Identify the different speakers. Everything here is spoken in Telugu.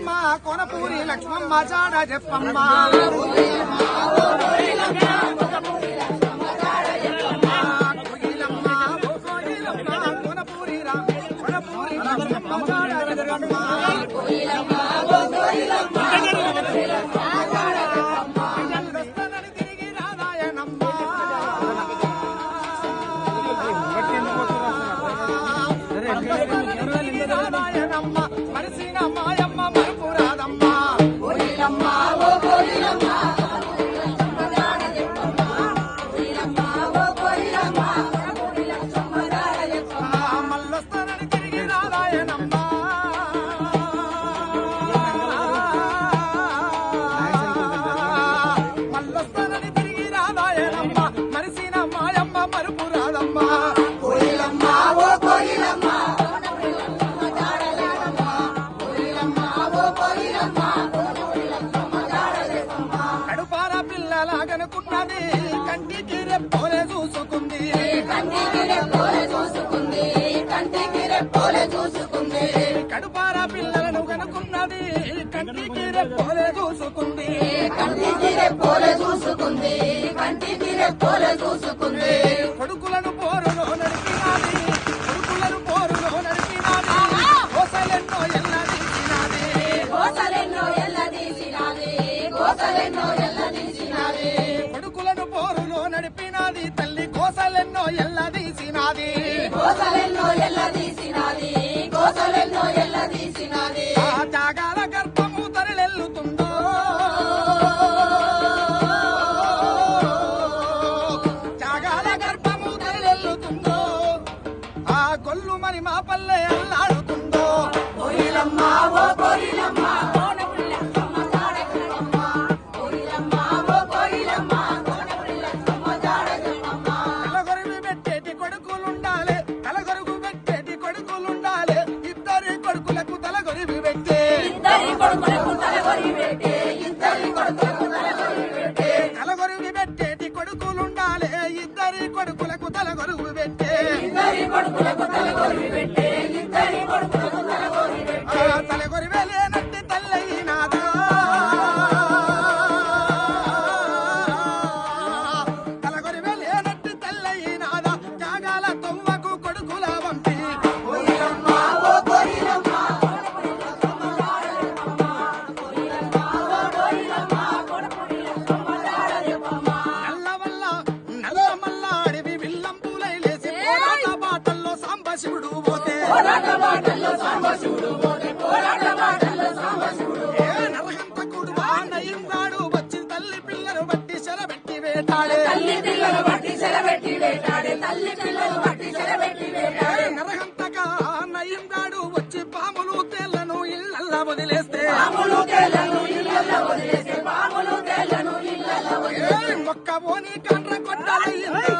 Speaker 1: కోయిలమ్మ కోనపూరి లక్ష్మమ్మ జాడ చెప్పమ్మ మరిసిన మాయమ్మ మరుపురాదమ్మ మల్లొస్తానని తిరిగి రాదాయనమ్మ మల్లొస్తానని తిరిగి రాదాయనమ్మ మరిసిన మాయమ్మ మరుపురాదమ్మ కడుపార పిల్లలాగనుకున్నది కంటికి రెప్పోలే చూసుకుంది కడుపార పిల్లలను కనుకున్నది కంటికి రెప్పోలే చూసుకుంది కొడుకులను పోరులో నడిపినాది కోసలెన్నో ఎల్లదీసినాది కొడుకులను పోరులో నడిపినాది తల్లి కోసలెన్నో ఎల్లదీసినాది ఆ త్యాగాల గర్భము తరలెల్లుతుందో ఆ గొల్లు మరి మా పల్లె అల్లాడుతుందో తలగొరుగు పెట్టేటి కొడుకులుండాలి ఇద్దరి కొడుకులకు తలగొరివి పెట్టే తలగొరివి పెట్టేటి కొడుకులుండాలి ఇద్దరి కొడుకులకు తలగొరుగు పెట్టే తలగొరివే లేనట్టి తల్లయినాదా త్యాగాల తొవ్వకు కొడుకుల వంపి నల్లమల్ల అడవి విల్లంపులై లేసి పోరాట బాటల్లో సాంబశివుడు పోతే నరహంతకుడు నయింగాడు వచ్చి తల్లి పిల్లలు బట్టి చెరబెట్టి వేటాడే నరహంతక నయింగాడు వచ్చి పాములు తేళ్లను ఇళ్ళల్లా వదిలేస్తే మొక్క పోని కండ్ర కొట్టాలయ్యిందా